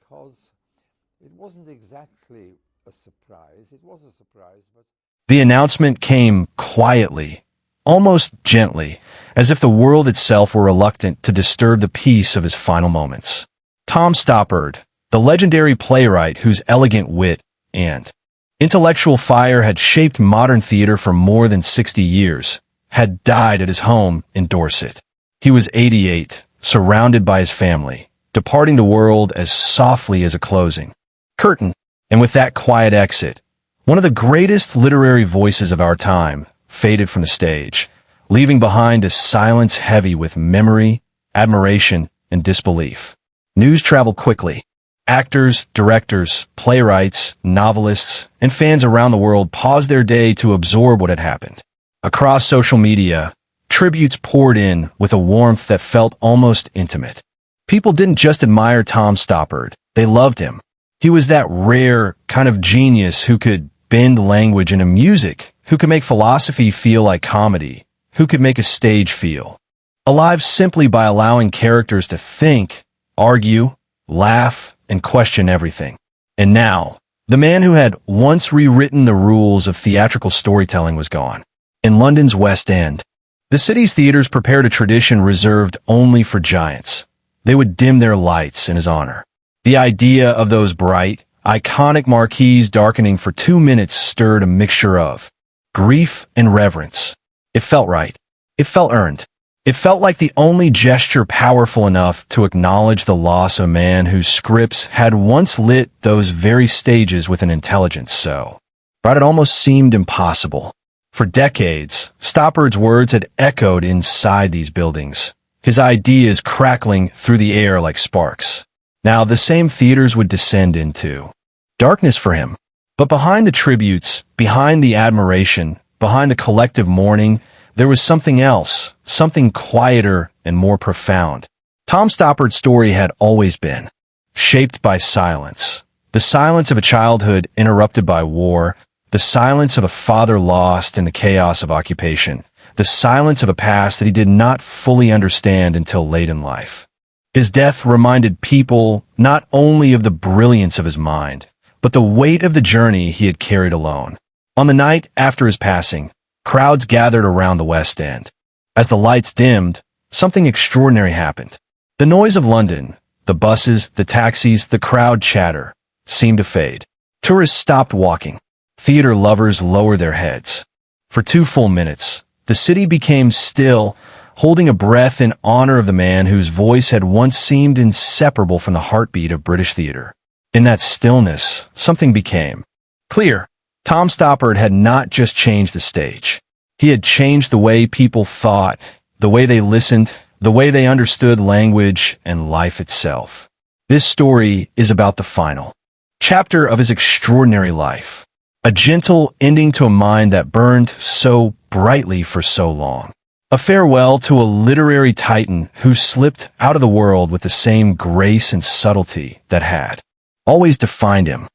because it wasn't exactly a surprise. It was a surprise, but The announcement came quietly, almost gently, as if the world itself were reluctant to disturb the peace of his final moments. Tom Stoppard, the legendary playwright whose elegant wit and intellectual fire had shaped modern theater for more than 60 years, had died at his home in Dorset. He was 88, surrounded by his family, departing the world as softly as a closing curtain. And with that quiet exit, one of the greatest literary voices of our time faded from the stage, leaving behind a silence heavy with memory, admiration, and disbelief. News traveled quickly. Actors, directors, playwrights, novelists, and fans around the world paused their day to absorb what had happened. Across social media, tributes poured in with a warmth that felt almost intimate. People didn't just admire Tom Stoppard, they loved him. He was that rare kind of genius who could bend language into music, who could make philosophy feel like comedy, who could make a stage feel alive simply by allowing characters to think, argue, laugh, and question everything. And now, the man who had once rewritten the rules of theatrical storytelling was gone. In London's West End, the city's theaters prepared a tradition reserved only for giants. They would dim their lights in his honor. The idea of those bright, iconic marquees darkening for 2 minutes stirred a mixture of grief and reverence. It felt right. It felt earned. It felt like the only gesture powerful enough to acknowledge the loss of a man whose scripts had once lit those very stages with an intelligence so bright it almost seemed impossible. For decades, Stoppard's words had echoed inside these buildings, his ideas crackling through the air like sparks. Now the same theaters would descend into darkness for him. But behind the tributes, behind the admiration, behind the collective mourning, there was something else, something quieter and more profound. Tom Stoppard's story had always been shaped by silence. The silence of a childhood interrupted by war, the silence of a father lost in the chaos of occupation, the silence of a past that he did not fully understand until late in life. His death reminded people not only of the brilliance of his mind, but the weight of the journey he had carried alone. On the night after his passing, crowds gathered around the West End. As the lights dimmed, something extraordinary happened. The noise of London, the buses, the taxis, the crowd chatter, seemed to fade. Tourists stopped walking. Theater lovers lowered their heads. For 2 full minutes, the city became still, holding a breath in honor of the man whose voice had once seemed inseparable from the heartbeat of British theater. In that stillness, something became clear. Tom Stoppard had not just changed the stage. He had changed the way people thought, the way they listened, the way they understood language and life itself. This story is about the final chapter of his extraordinary life, a gentle ending to a mind that burned so brightly for so long. A farewell to a literary titan who slipped out of the world with the same grace and subtlety that had always defined him.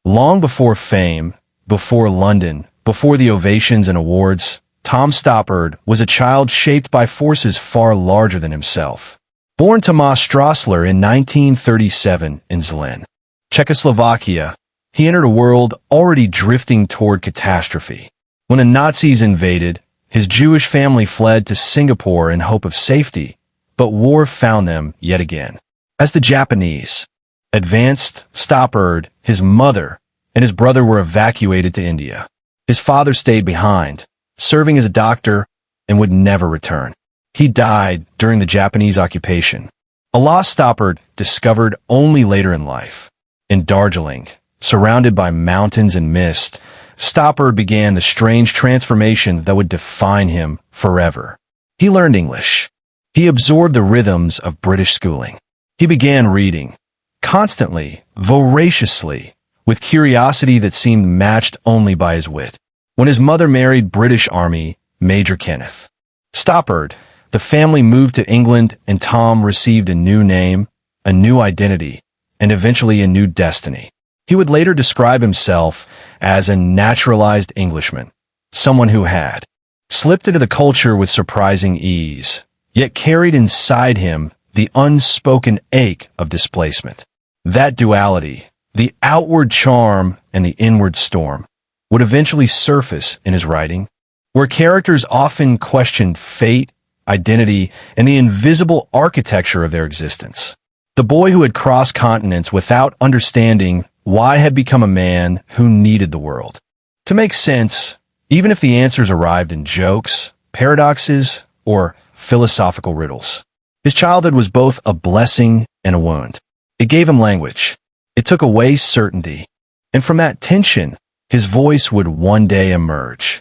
Long before fame, before London, before the ovations and awards, Tom Stoppard was a child shaped by forces far larger than himself. Born Tomáš Strasler in 1937 in Zlín, Czechoslovakia, he entered a world already drifting toward catastrophe. When the Nazis invaded, his Jewish family fled to Singapore in hope of safety, but war found them yet again. As the Japanese advanced, Stoppard, his mother, and his brother were evacuated to India. His father stayed behind, serving as a doctor, and would never return. He died during the Japanese occupation, a loss Stoppard discovered only later in life. In Darjeeling, surrounded by mountains and mist, Stoppard began the strange transformation that would define him forever. He learned English. He absorbed the rhythms of British schooling. He began reading, constantly, voraciously, with curiosity that seemed matched only by his wit. When his mother married British Army Major Kenneth Stoppard, the family moved to England and Tom received a new name, a new identity, and eventually a new destiny. He would later describe himself as a naturalized Englishman, someone who had slipped into the culture with surprising ease, yet carried inside him the unspoken ache of displacement. That duality, the outward charm and the inward storm, would eventually surface in his writing, where characters often questioned fate, identity, and the invisible architecture of their existence. The boy who had crossed continents without understanding why had become a man who needed the world to make sense, even if the answers arrived in jokes, paradoxes, or philosophical riddles. His childhood was both a blessing and a wound. It gave him language. It took away certainty. And from that tension, his voice would one day emerge.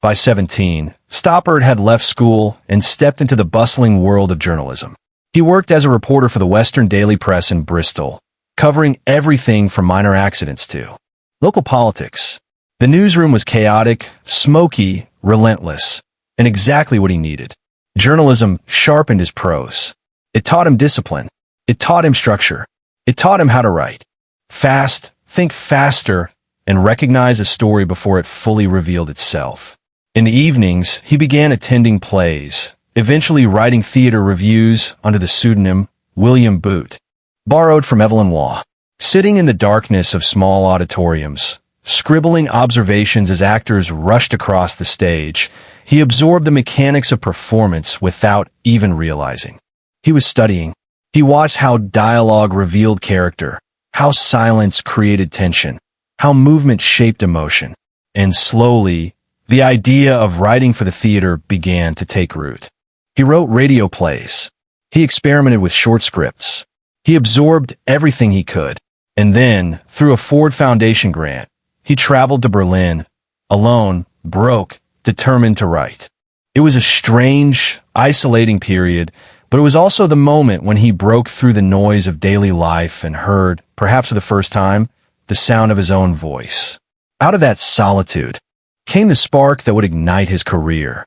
By 17, Stoppard had left school and stepped into the bustling world of journalism. He worked as a reporter for the Western Daily Press in Bristol, covering everything from minor accidents to local politics. The newsroom was chaotic, smoky, relentless, and exactly what he needed. Journalism sharpened his prose. It taught him discipline. It taught him structure. It taught him how to write fast, think faster, and recognize a story before it fully revealed itself. In the evenings, he began attending plays, eventually writing theater reviews under the pseudonym William Booth, borrowed from Evelyn Waugh. Sitting in the darkness of small auditoriums, scribbling observations as actors rushed across the stage, he absorbed the mechanics of performance without even realizing. He was studying. He watched how dialogue revealed character, how silence created tension, how movement shaped emotion. And slowly, the idea of writing for the theater began to take root. He wrote radio plays. He experimented with short scripts. He absorbed everything he could. And then, through a Ford Foundation grant, he traveled to Berlin, alone, broke, determined to write. It was a strange, isolating period, but it was also the moment when he broke through the noise of daily life and heard, perhaps for the first time, the sound of his own voice. Out of that solitude came the spark that would ignite his career.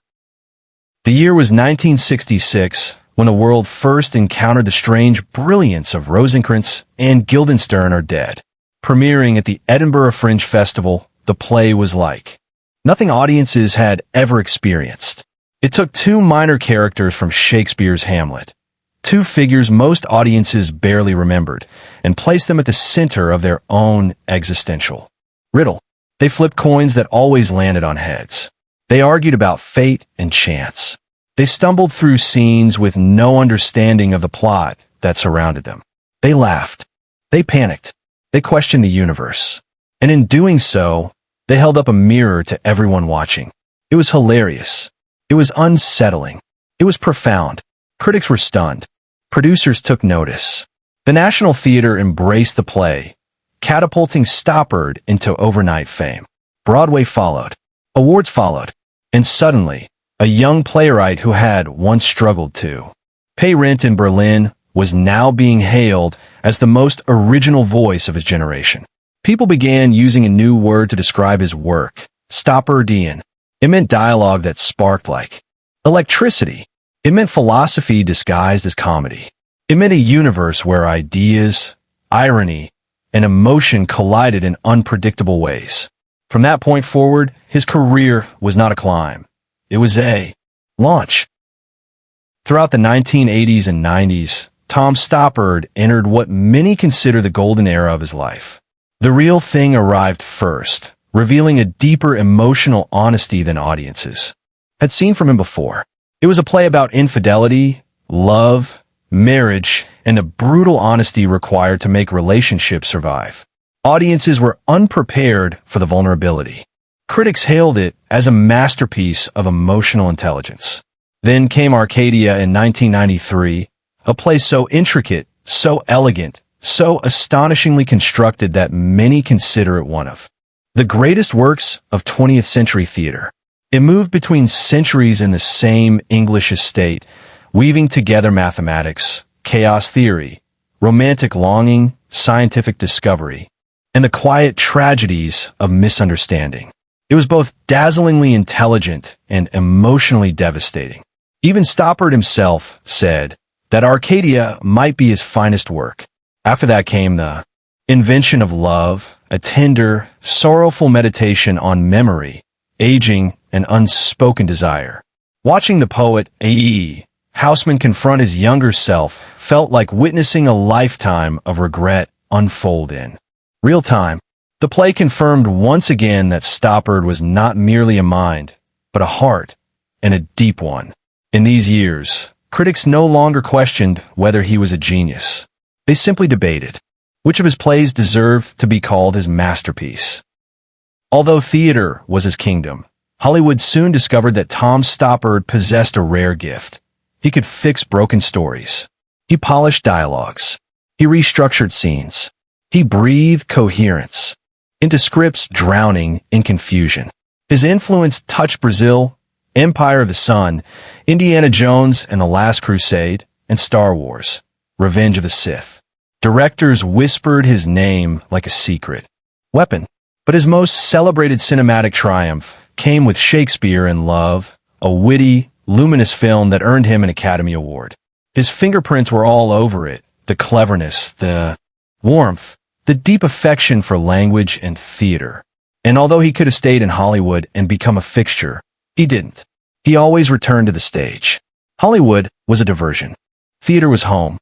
The year was 1966, when the world first encountered the strange brilliance of Rosencrantz and Guildenstern Are Dead. Premiering at the Edinburgh Fringe Festival, the play was like nothing audiences had ever experienced. It took two minor characters from Shakespeare's Hamlet, two figures most audiences barely remembered, and placed them at the center of their own existential riddle. They flipped coins that always landed on heads. They argued about fate and chance. They stumbled through scenes with no understanding of the plot that surrounded them. They laughed. They panicked. They questioned the universe. And in doing so, they held up a mirror to everyone watching. It was hilarious. It was unsettling. It was profound. Critics were stunned. Producers took notice. The National Theater embraced the play, catapulting Stoppard into overnight fame. Broadway followed. Awards followed. And suddenly, a young playwright who had once struggled to pay rent in Berlin was now being hailed as the most original voice of his generation. People began using a new word to describe his work, Stoppardian. It meant dialogue that sparked like electricity. It meant philosophy disguised as comedy. It meant a universe where ideas, irony, and emotion collided in unpredictable ways. From that point forward, his career was not a climb. It was a launch. Throughout the 1980s and 90s, Tom Stoppard entered what many consider the golden era of his life. The real thing arrived first, revealing a deeper emotional honesty than audiences had seen from him before. It was a play about infidelity, love, marriage, and the brutal honesty required to make relationships survive. Audiences were unprepared for the vulnerability. Critics hailed it as a masterpiece of emotional intelligence. Then came Arcadia in 1993, a play so intricate, so elegant, so astonishingly constructed that many consider it one of the greatest works of 20th century theater. It moved between centuries in the same English estate, weaving together mathematics, chaos theory, romantic longing, scientific discovery, and the quiet tragedies of misunderstanding. It was both dazzlingly intelligent and emotionally devastating. Even Stoppard himself said that Arcadia might be his finest work. After that came the invention of love, a tender, sorrowful meditation on memory, aging, and unspoken desire. Watching the poet A.E. Houseman confront his younger self felt like witnessing a lifetime of regret unfold in real time. The play confirmed once again that Stoppard was not merely a mind, but a heart, and a deep one. In these years, critics no longer questioned whether he was a genius. They simply debated which of his plays deserved to be called his masterpiece. Although theater was his kingdom, Hollywood soon discovered that Tom Stoppard possessed a rare gift. He could fix broken stories. He polished dialogues. He restructured scenes. He breathed coherence into scripts drowning in confusion. His influence touched Brazil, Empire of the Sun, Indiana Jones and the Last Crusade, and Star Wars, Revenge of the Sith. Directors whispered his name like a secret weapon. But his most celebrated cinematic triumph came with Shakespeare in Love, a witty, luminous film that earned him an Academy Award. His fingerprints were all over it, the cleverness, the warmth, the deep affection for language and theater. And although he could have stayed in Hollywood and become a fixture, he didn't. He always returned to the stage. Hollywood was a diversion. Theater was home.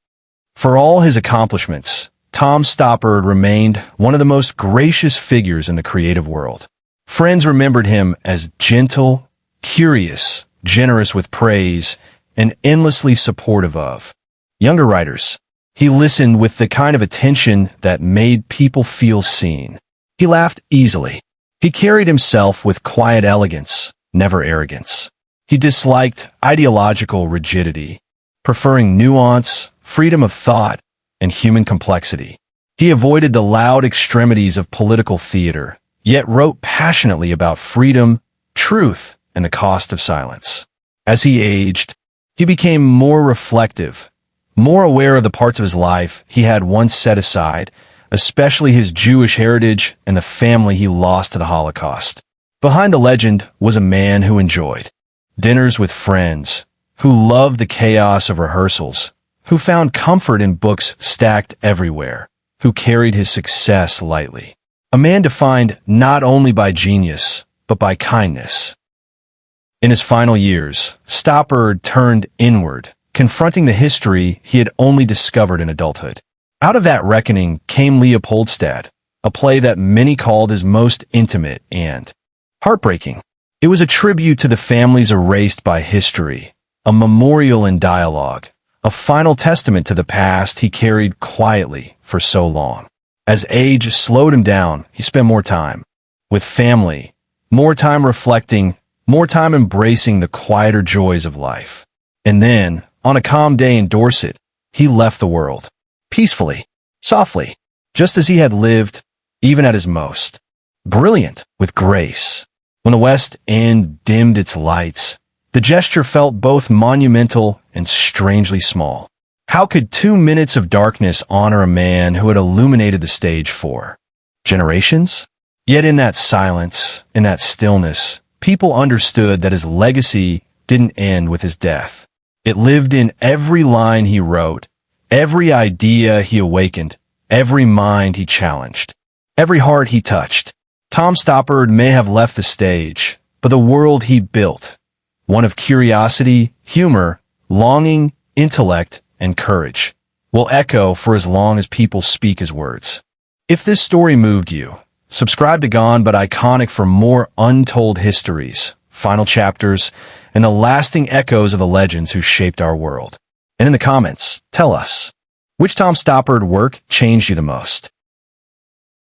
For all his accomplishments, Tom Stoppard remained one of the most gracious figures in the creative world. Friends remembered him as gentle, curious, generous with praise, and endlessly supportive of younger writers. He listened with the kind of attention that made people feel seen. He laughed easily. He carried himself with quiet elegance, never arrogance. He disliked ideological rigidity, preferring nuance, freedom of thought, and human complexity. He avoided the loud extremities of political theater, yet wrote passionately about freedom, truth, and the cost of silence. As he aged, he became more reflective, more aware of the parts of his life he had once set aside, especially his Jewish heritage and the family he lost to the Holocaust. Behind the legend was a man who enjoyed dinners with friends, who loved the chaos of rehearsals, who found comfort in books stacked everywhere, who carried his success lightly. A man defined not only by genius, but by kindness. In his final years, Stoppard turned inward, confronting the history he had only discovered in adulthood. Out of that reckoning came Leopoldstadt, a play that many called his most intimate and heartbreaking. It was a tribute to the families erased by history, a memorial in dialogue, a final testament to the past he carried quietly for so long. As age slowed him down, he spent more time with family, more time reflecting, more time embracing the quieter joys of life. And then, on a calm day in Dorset, he left the world. Peacefully, softly, just as he had lived, even at his most. Brilliant, with grace. When the West End dimmed its lights, the gesture felt both monumental and strangely small. How could 2 minutes of darkness honor a man who had illuminated the stage for generations? Yet in that silence, in that stillness, people understood that his legacy didn't end with his death. It lived in every line he wrote, every idea he awakened, every mind he challenged, every heart he touched. Tom Stoppard may have left the stage, but the world he built, one of curiosity, humor, longing, intellect, and courage, will echo for as long as people speak his words. If this story moved you, subscribe to Gone But Iconic for more untold histories, final chapters, and the lasting echoes of the legends who shaped our world. And in the comments, tell us, which Tom Stoppard work changed you the most?